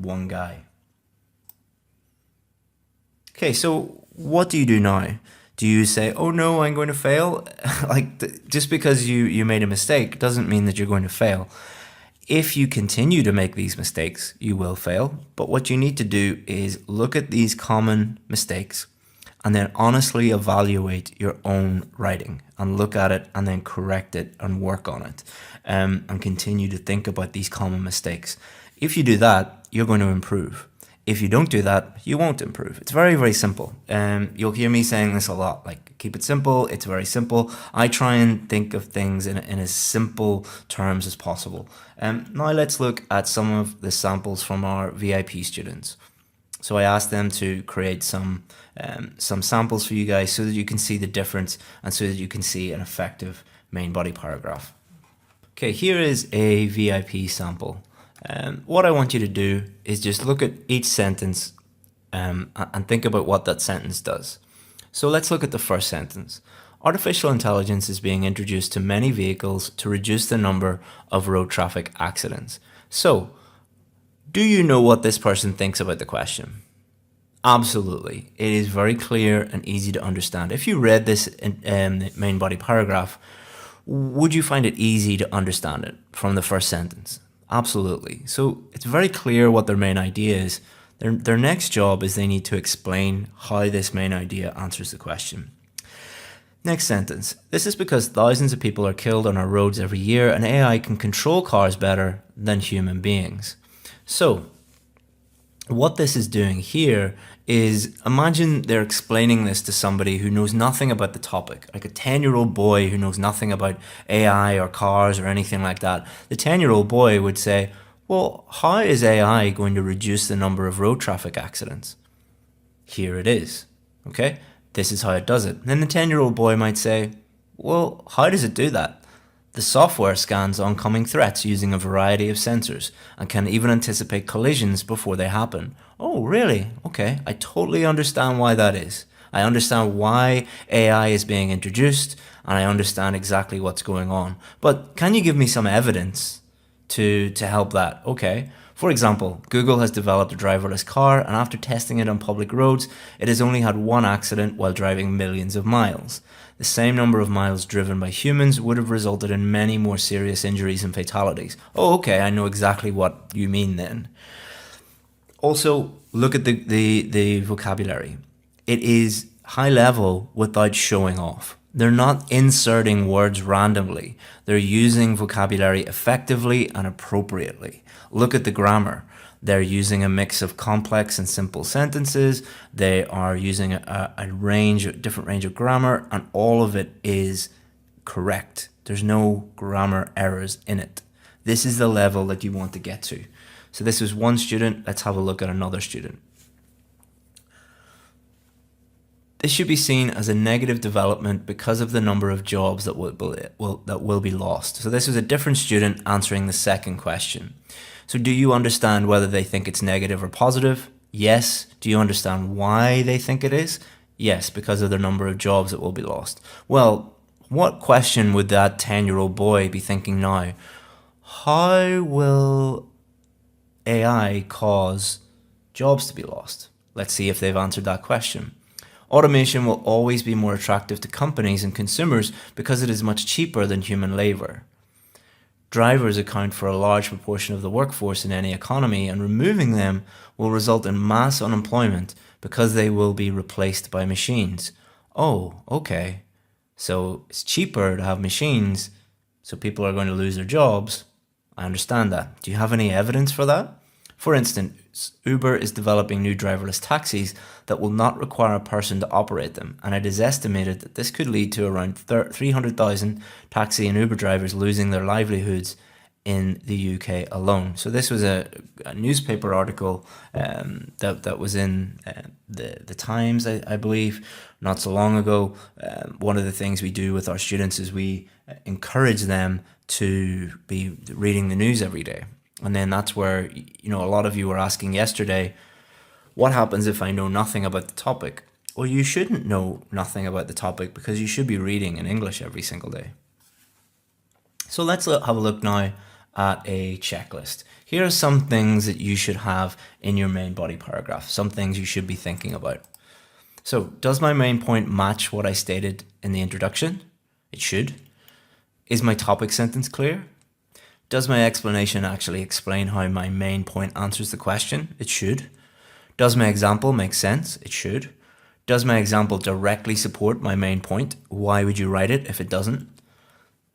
one guy. Okay, so what do you do now? Do you say, oh no, I'm going to fail? Just because you made a mistake doesn't mean that you're going to fail. If you continue to make these mistakes, you will fail. But what you need to do is look at these common mistakes and then honestly evaluate your own writing and look at it and then correct it and work on it, and continue to think about these common mistakes. If you do that, you're going to improve. If you don't do that, you won't improve. It's very, very simple. You'll hear me saying this a lot, like keep it simple. It's very simple. I try and think of things in as simple terms as possible. Now let's look at some of the samples from our VIP students. So I asked them to create some samples for you guys so that you can see the difference and so that you can see an effective main body paragraph. Okay, here is a VIP sample. What I want you to do is just look at each sentence and think about what that sentence does. So let's look at the first sentence. Artificial intelligence is being introduced to many vehicles to reduce the number of road traffic accidents. So, do you know what this person thinks about the question? Absolutely. It is very clear and easy to understand. If you read this main body paragraph, would you find it easy to understand it from the first sentence? Absolutely. So it's very clear what their main idea is. Their next job is they need to explain how this main idea answers the question. Next sentence. This is because thousands of people are killed on our roads every year and AI can control cars better than human beings. So what this is doing here is, imagine they're explaining this to somebody who knows nothing about the topic, like a 10-year-old boy who knows nothing about AI or cars or anything like that. The 10-year-old boy would say, well, how is AI going to reduce the number of road traffic accidents? Here it is, okay? This is how it does it. And then the 10-year-old boy might say, well, how does it do that? The software scans oncoming threats using a variety of sensors and can even anticipate collisions before they happen. Oh, really? Okay, I totally understand why that is. I understand why AI is being introduced and I understand exactly what's going on. But can you give me some evidence to help that? Okay. For example, Google has developed a driverless car and after testing it on public roads, it has only had one accident while driving millions of miles. The same number of miles driven by humans would have resulted in many more serious injuries and fatalities. Oh, okay, I know exactly what you mean then. Also, look at the vocabulary. It is high level without showing off. They're not inserting words randomly. They're using vocabulary effectively and appropriately. Look at the grammar. They're using a mix of complex and simple sentences. They are using a different range of grammar, and all of it is correct. There's no grammar errors in it. This is the level that you want to get to. So this is one student. Let's have a look at another student. This should be seen as a negative development because of the number of jobs that will be lost. So this is a different student answering the second question. So do you understand whether they think it's negative or positive? Yes. Do you understand why they think it is? Yes, because of the number of jobs that will be lost. Well, what question would that 10-year-old boy be thinking now? How will AI cause jobs to be lost? Let's see if they've answered that question. Automation will always be more attractive to companies and consumers because it is much cheaper than human labor. Drivers account for a large proportion of the workforce in any economy, and removing them will result in mass unemployment because they will be replaced by machines. Oh, okay. So it's cheaper to have machines, so people are going to lose their jobs. I understand that. Do you have any evidence for that? For instance, Uber is developing new driverless taxis that will not require a person to operate them, and it is estimated that this could lead to around 300,000 taxi and Uber drivers losing their livelihoods in the UK alone. So this was a newspaper article that was in the Times, I believe, not so long ago. One of the things we do with our students is we encourage them to be reading the news every day. And then that's where, a lot of you were asking yesterday, what happens if I know nothing about the topic? Well, you shouldn't know nothing about the topic because you should be reading in English every single day. So let's have a look now at a checklist. Here are some things that you should have in your main body paragraph, some things you should be thinking about. So, does my main point match what I stated in the introduction? It should. Is my topic sentence clear? Does my explanation actually explain how my main point answers the question? It should. Does my example make sense? It should. Does my example directly support my main point? Why would you write it if it doesn't?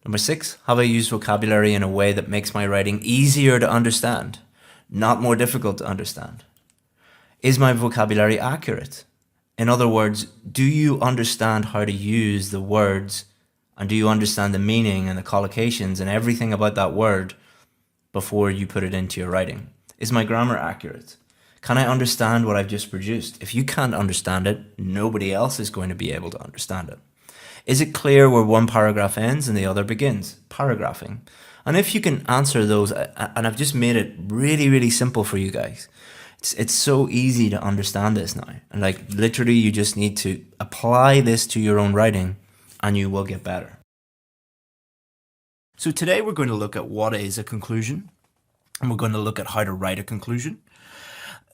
Number 6, have I used vocabulary in a way that makes my writing easier to understand, not more difficult to understand? Is my vocabulary accurate? In other words, do you understand how to use the words, and do you understand the meaning and the collocations and everything about that word before you put it into your writing? Is my grammar accurate? Can I understand what I've just produced? If you can't understand it, nobody else is going to be able to understand it. Is it clear where one paragraph ends and the other begins? Paragraphing. And if you can answer those, and I've just made it really, really simple for you guys. It's so easy to understand this now. And like literally you just need to apply this to your own writing and you will get better. So today we're going to look at what is a conclusion, and we're going to look at how to write a conclusion.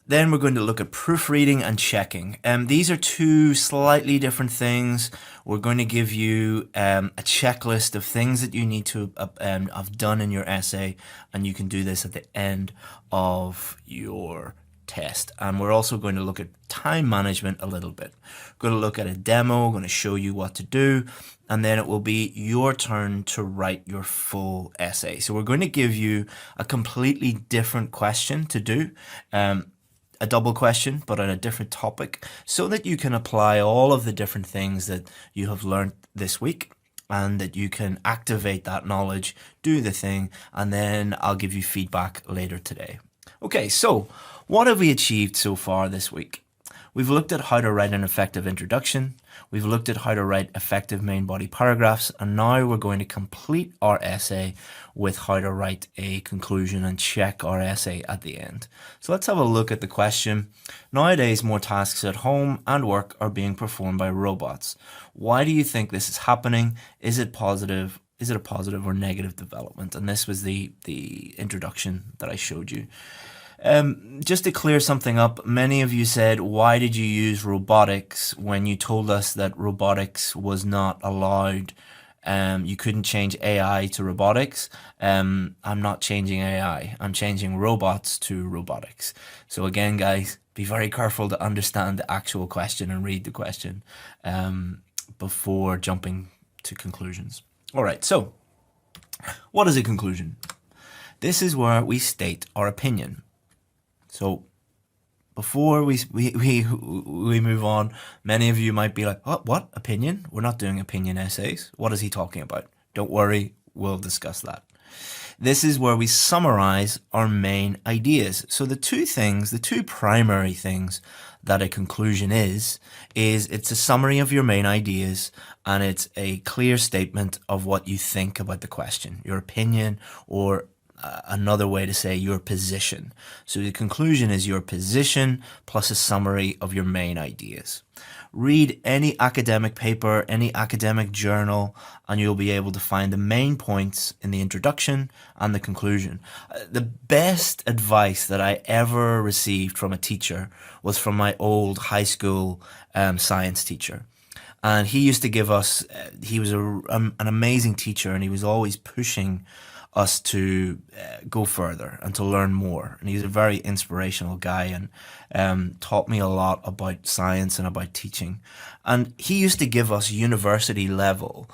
Then we're going to look at proofreading and checking. These are two slightly different things. We're going to give you a checklist of things that you need to have done in your essay, and you can do this at the end of your test. And we're also going to look at time management a little bit. We're going to look at a demo, going to show you what to do, and then it will be your turn to write your full essay. So we're going to give you a completely different question to do. A double question, but on a different topic, so that you can apply all of the different things that you have learned this week, and that you can activate that knowledge, do the thing, and then I'll give you feedback later today. Okay, so what have we achieved so far this week? We've looked at how to write an effective introduction. We've looked at how to write effective main body paragraphs. And now we're going to complete our essay with how to write a conclusion and check our essay at the end. So let's have a look at the question. Nowadays, more tasks at home and work are being performed by robots. Why do you think this is happening? Is it positive? Is it a positive or negative development? And this was the introduction that I showed you. Just to clear something up, many of you said, why did you use robotics when you told us that robotics was not allowed? You couldn't change AI to robotics. I'm not changing AI. I'm changing robots to robotics. So again, guys, be very careful to understand the actual question and read the question before jumping to conclusions. All right, so what is a conclusion? This is where we state our opinion. So before we move on, many of you might be like, oh, what? Opinion? We're not doing opinion essays. What is he talking about? Don't worry, we'll discuss that. This is where we summarize our main ideas. So the two primary things that a conclusion is it's a summary of your main ideas, and it's a clear statement of what you think about the question, your opinion, or another way to say your position. So the conclusion is your position plus a summary of your main ideas. Read any academic paper, any academic journal, and you'll be able to find the main points in the introduction and the conclusion. The best advice that I ever received from a teacher was from my old high school science teacher. And he used to give us, he was an amazing teacher, and he was always pushing us to go further and to learn more. And he's a very inspirational guy, and taught me a lot about science and about teaching. And he used to give us university level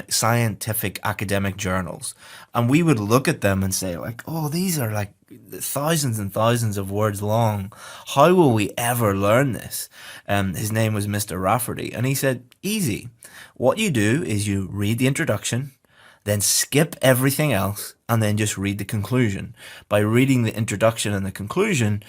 scientific academic journals, and we would look at them and say like, oh, these are like thousands and thousands of words long. How will we ever learn this? His name was Mr. Rafferty, and he said, easy. What you do is you read the introduction, then skip everything else, and then just read the conclusion. By reading the introduction and the conclusion,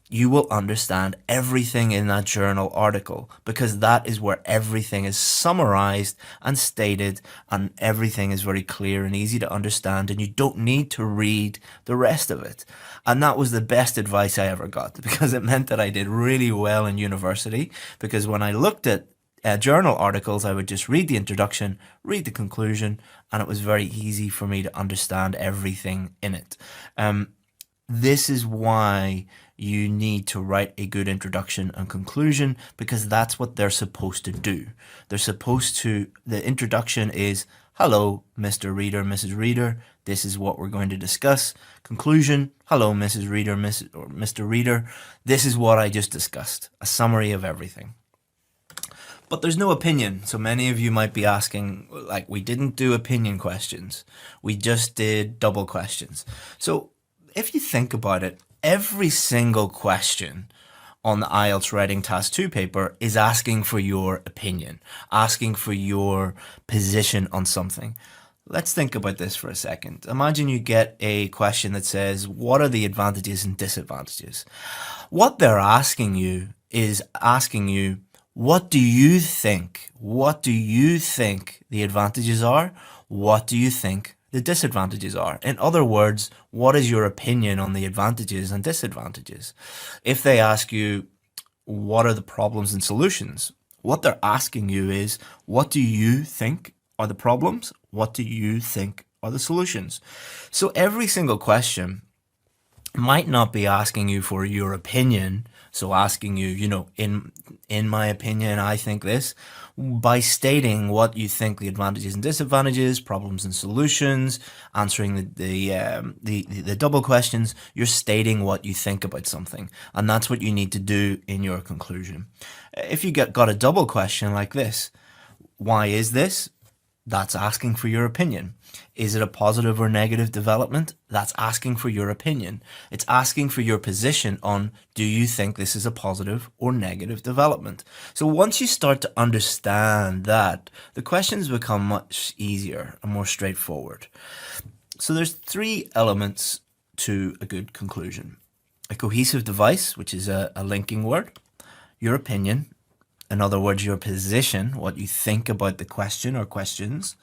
you will understand everything in that journal article, because that is where everything is summarized and stated, and everything is very clear and easy to understand, and you don't need to read the rest of it. And that was the best advice I ever got, because it meant that I did really well in university, because when I looked at journal articles, I would just read the introduction, read the conclusion, and it was very easy for me to understand everything in it. This is why you need to write a good introduction and conclusion, because that's what they're supposed to do. They're supposed to, the introduction is, hello, Mr. Reader, Mrs. Reader, this is what we're going to discuss. Conclusion, hello, Mrs. Reader, or Mr. Reader, this is what I just discussed. A summary of everything. But there's no opinion. So many of you might be asking, like, we didn't do opinion questions. We just did double questions. So if you think about it, every single question on the IELTS Writing Task 2 paper is asking for your opinion, asking for your position on something. Let's think about this for a second. Imagine you get a question that says, what are the advantages and disadvantages? What they're asking you is asking you, what do you think? What do you think the advantages are? What do you think the disadvantages are? In other words, what is your opinion on the advantages and disadvantages? If they ask you, what are the problems and solutions? What they're asking you is, what do you think are the problems? What do you think are the solutions? So every single question might not be asking you for your opinion, so asking you, in my opinion, I think this, by stating what you think the advantages and disadvantages, problems and solutions, answering the double questions, you're stating what you think about something, and that's what you need to do in your conclusion. If you got a double question like this, why is this? That's asking for your opinion. Is it a positive or negative development? That's asking for your opinion. It's asking for your position on, do you think this is a positive or negative development? So once you start to understand that, the questions become much easier and more straightforward. So there's 3 elements to a good conclusion. A cohesive device, which is a linking word, your opinion, in other words, your position, what you think about the question or questions,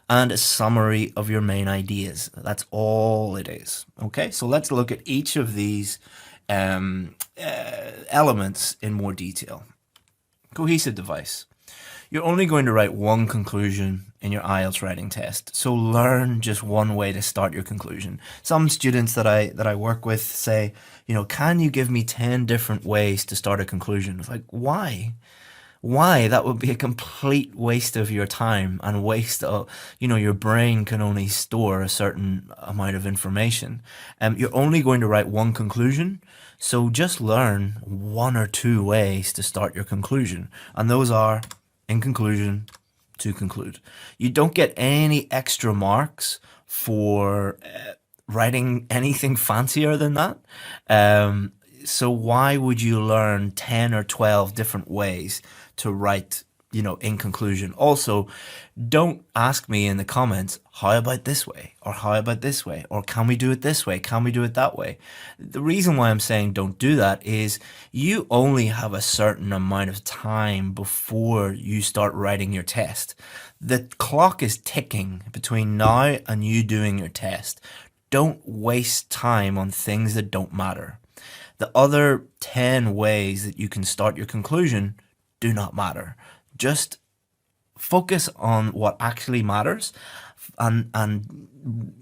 and a summary of your main ideas. That's all it is. Okay, so let's look at each of these elements in more detail. Cohesive device. You're only going to write one conclusion in your IELTS writing test, so learn just one way to start your conclusion. Some students that I work with say, can you give me 10 different ways to start a conclusion? It's like, why? Why? That would be a complete waste of your time and waste of, your brain can only store a certain amount of information. You're only going to write one conclusion, so just learn 1 or 2 ways to start your conclusion. And those are, in conclusion, to conclude. You don't get any extra marks for writing anything fancier than that. So why would you learn 10 or 12 different ways to write, in conclusion? Also, don't ask me in the comments, how about this way? Or how about this way? Or can we do it this way? Can we do it that way? The reason why I'm saying don't do that is you only have a certain amount of time before you start writing your test. The clock is ticking between now and you doing your test. Don't waste time on things that don't matter. The other 10 ways that you can start your conclusion do not matter. Just focus on what actually matters and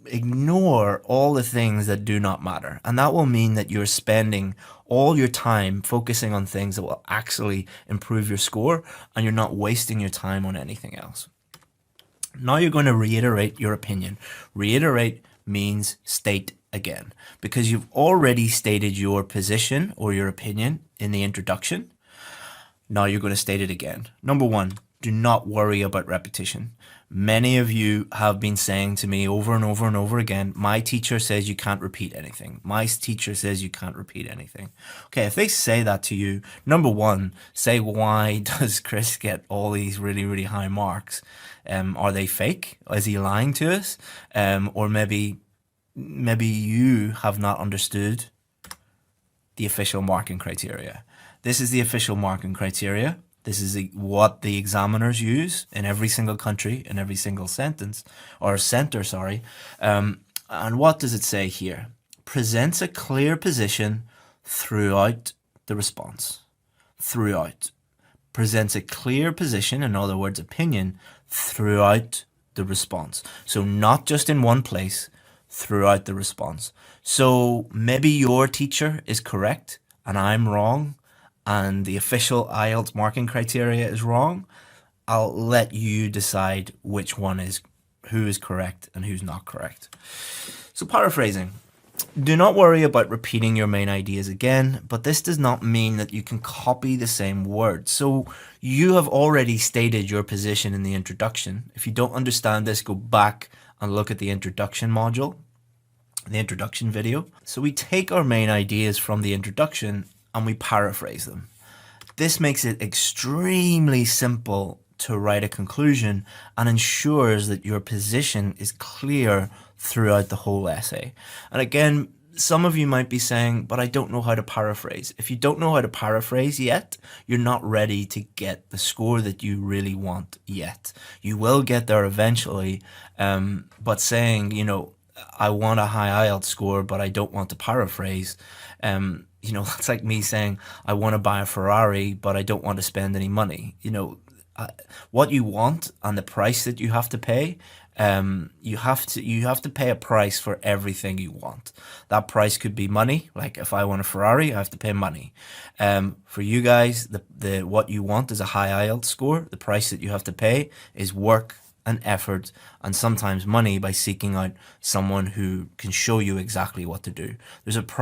ignore all the things that do not matter. And that will mean that you're spending all your time focusing on things that will actually improve your score, and you're not wasting your time on anything else. Now you're going to reiterate your opinion. Reiterate means state again, because you've already stated your position or your opinion in the introduction. Now you're going to state it again. Number 1, do not worry about repetition. Many of you have been saying to me over and over and over again, my teacher says you can't repeat anything. My teacher says you can't repeat anything. Okay, if they say that to you, number 1, say, why does Chris get all these really, really high marks? Are they fake? Is he lying to us? Or maybe you have not understood the official marking criteria. This is the official marking criteria. This is what the examiners use in every single country, in every single sentence, or center, sorry. And what does it say here? Presents a clear position throughout the response. Throughout. presents a clear position, in other words, opinion, throughout the response. So not just in one place, throughout the response. So maybe your teacher is correct and I'm wrong, and the official IELTS marking criteria is wrong. I'll let you decide which one is, who is correct and who's not correct. So paraphrasing. Do not worry about repeating your main ideas again, but this does not mean that you can copy the same words. So you have already stated your position in the introduction. If you don't understand this, go back and look at the introduction module, the introduction video. So we take our main ideas from the introduction and we paraphrase them. This makes it extremely simple to write a conclusion and ensures that your position is clear throughout the whole essay. And again, some of you might be saying, but I don't know how to paraphrase. If you don't know how to paraphrase yet, you're not ready to get the score that you really want yet. You will get there eventually, but saying, you know, I want a high IELTS score, but I don't want to paraphrase. You know, that's like me saying, I want to buy a Ferrari, but I don't want to spend any money. You know, what you want and the price that you have to pay, you have to pay a price for everything you want. That price could be money. Like if I want a Ferrari, I have to pay money. For you guys, the what you want is a high IELTS score. The price that you have to pay is work and effort and sometimes money by seeking out someone who can show you exactly what to do. There's a price